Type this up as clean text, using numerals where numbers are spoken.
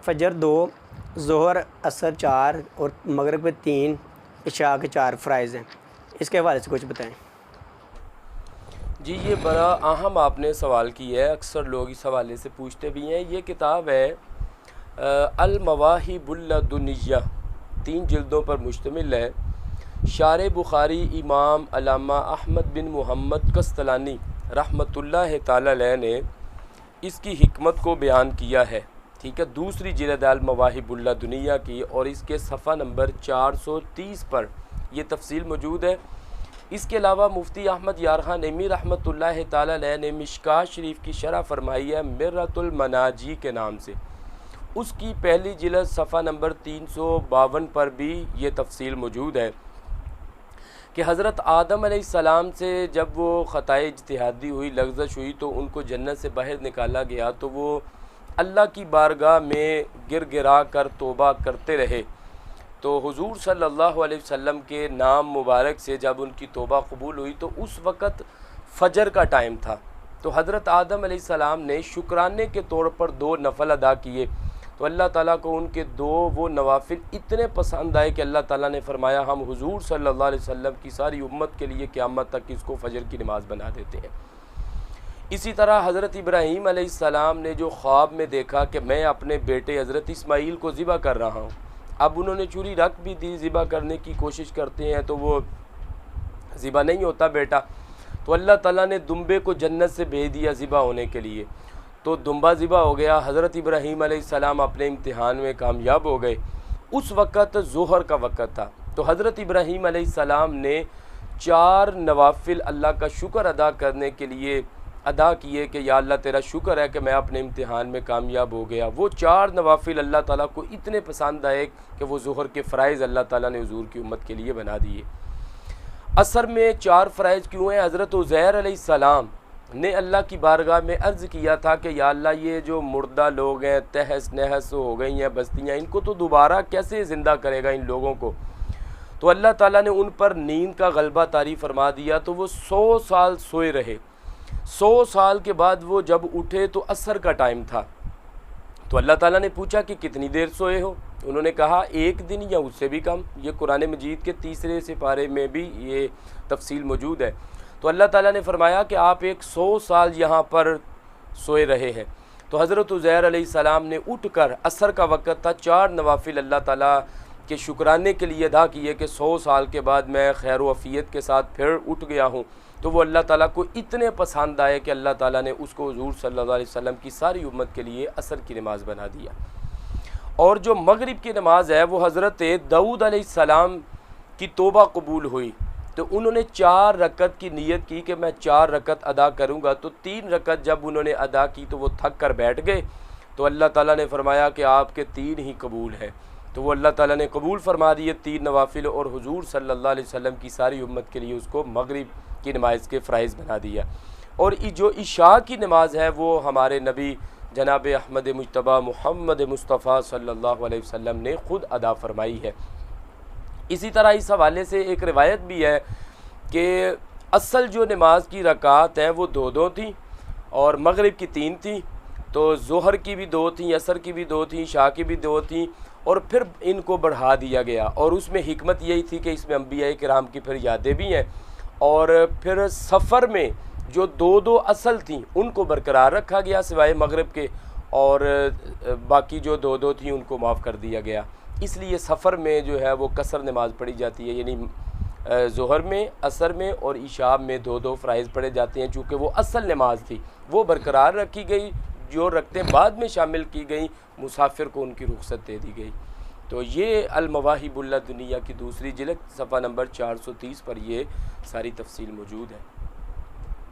فجر 2، ظہر عصر 4 اور مغرب کے 3، عشاء کے 4 فرائض ہیں، اس کے حوالے سے کچھ بتائیں۔ جی یہ بڑا اہم آپ نے سوال کیا ہے، اکثر لوگ اس حوالے سے پوچھتے بھی ہیں۔ یہ کتاب ہے المواہب اللدنیہ، 3 جلدوں پر مشتمل ہے۔ شارح بخاری امام علامہ احمد بن محمد قسطلانی رحمۃ اللہ تعالی علیہ نے اس کی حکمت کو بیان کیا ہے، ٹھیک ہے۔ دوسری جلد المواہب اللدنیہ کی، اور اس کے صفحہ نمبر 430 پر یہ تفصیل موجود ہے۔ اس کے علاوہ مفتی احمد یار خان نعیمی رحمۃ اللہ تعالی علیہ نے مشکوٰۃ شریف کی شرح فرمائی ہے مرۃ المناجی کے نام سے، اس کی پہلی جلد صفحہ نمبر 352 پر بھی یہ تفصیل موجود ہے کہ حضرت آدم علیہ السلام سے جب وہ خطائے اجتہادی ہوئی، لغزش ہوئی، تو ان کو جنت سے باہر نکالا گیا، تو وہ اللہ کی بارگاہ میں گر گرا کر توبہ کرتے رہے۔ تو حضور صلی اللہ علیہ وسلم کے نام مبارک سے جب ان کی توبہ قبول ہوئی تو اس وقت فجر کا ٹائم تھا، تو حضرت آدم علیہ السلام نے شکرانے کے طور پر 2 نفل ادا کیے، تو اللہ تعالیٰ کو ان کے 2 وہ نوافل اتنے پسند آئے کہ اللہ تعالیٰ نے فرمایا ہم حضور صلی اللہ علیہ وسلم کی ساری امت کے لیے قیامت تک اس کو فجر کی نماز بنا دیتے ہیں۔ اسی طرح حضرت ابراہیم علیہ السلام نے جو خواب میں دیکھا کہ میں اپنے بیٹے حضرت اسماعیل کو ذبح کر رہا ہوں، اب انہوں نے چوری رکھ بھی دی، ذبح کرنے کی کوشش کرتے ہیں تو وہ ذبح نہیں ہوتا بیٹا، تو اللہ تعالیٰ نے دمبے کو جنت سے بھیج دیا ذبح ہونے کے لیے، تو دمبا ذبح ہو گیا۔ حضرت ابراہیم علیہ السلام اپنے امتحان میں کامیاب ہو گئے۔ اس وقت ظہر کا وقت تھا، تو حضرت ابراہیم علیہ السلام نے 4 نوافل اللہ کا شکر ادا کرنے کے لیے ادا کیے کہ یا اللہ تیرا شکر ہے کہ میں اپنے امتحان میں کامیاب ہو گیا۔ وہ 4 نوافل اللہ تعالیٰ کو اتنے پسند آئے کہ وہ ظہر کے فرائض اللہ تعالیٰ نے حضور کی امت کے لیے بنا دیے۔ عصر میں 4 فرائض کیوں ہیں؟ حضرت عزیر علیہ السلام نے اللہ کی بارگاہ میں عرض کیا تھا کہ یا اللہ یہ جو مردہ لوگ ہیں، تہس نہس ہو گئی ہیں بستیاں، ان کو تو دوبارہ کیسے زندہ کرے گا ان لوگوں کو؟ تو اللہ تعالیٰ نے ان پر نیند کا غلبہ طاری فرما دیا، تو وہ 100 سال سوئے رہے۔ 100 سال کے بعد وہ جب اٹھے تو عصر کا ٹائم تھا، تو اللہ تعالیٰ نے پوچھا کہ کتنی دیر سوئے ہو؟ انہوں نے کہا 1 دن یا اس سے بھی کم۔ یہ قرآن مجید کے 3 سپارے میں بھی یہ تفصیل موجود ہے۔ تو اللہ تعالیٰ نے فرمایا کہ آپ 100 سال یہاں پر سوئے رہے ہیں۔ تو حضرت عزیر علیہ السلام نے اٹھ کر، عصر کا وقت تھا، 4 نوافل اللہ تعالیٰ کے شکرانے کے لیے ادا کیے کہ 100 سال کے بعد میں خیر و عافیت کے ساتھ پھر اٹھ گیا ہوں۔ تو وہ اللہ تعالیٰ کو اتنے پسند آئے کہ اللہ تعالیٰ نے اس کو حضور صلی اللہ علیہ وسلم کی ساری امت کے لیے عصر کی نماز بنا دیا۔ اور جو مغرب کی نماز ہے وہ حضرت داؤد علیہ السلام کی توبہ قبول ہوئی، تو انہوں نے 4 رکعت کی نیت کی کہ میں 4 رکعت ادا کروں گا، تو 3 رکعت جب انہوں نے ادا کی تو وہ تھک کر بیٹھ گئے، تو اللہ تعالیٰ نے فرمایا کہ آپ کے 3 ہی قبول ہیں، تو وہ اللہ تعالیٰ نے قبول فرما دیے 3 نوافل، اور حضور صلی اللہ علیہ وسلم کی ساری امت کے لیے اس کو مغرب کی نماز کے فرائض بنا دیا۔ اور جو عشاء کی نماز ہے وہ ہمارے نبی جناب احمد مجتبیٰ محمد مصطفیٰ صلی اللہ علیہ وسلم نے خود ادا فرمائی ہے۔ اسی طرح اس حوالے سے ایک روایت بھی ہے کہ اصل جو نماز کی رکعات ہیں وہ 2 تھیں، اور مغرب کی 3 تھیں، تو ظہر کی بھی 2 تھیں، عصر کی بھی 2 تھیں، عشاء کی بھی 2 تھیں، اور پھر ان کو بڑھا دیا گیا۔ اور اس میں حکمت یہی تھی کہ اس میں انبیاء کرام کی پھر یادیں بھی ہیں، اور پھر سفر میں جو 2 اصل تھیں ان کو برقرار رکھا گیا سوائے مغرب کے، اور باقی جو 2 تھیں ان کو معاف کر دیا گیا۔ اس لیے سفر میں جو ہے وہ قصر نماز پڑھی جاتی ہے، یعنی ظہر میں، عصر میں اور عشاء میں 2 فرائض پڑھے جاتے ہیں، چونکہ وہ اصل نماز تھی وہ برقرار رکھی گئی، جو رکعتیں بعد میں شامل کی گئیں مسافر کو ان کی رخصت دے دی گئی۔ تو یہ المواہب اللدنیہ کی 2 جلد صفحہ نمبر 430 پر یہ ساری تفصیل موجود ہے۔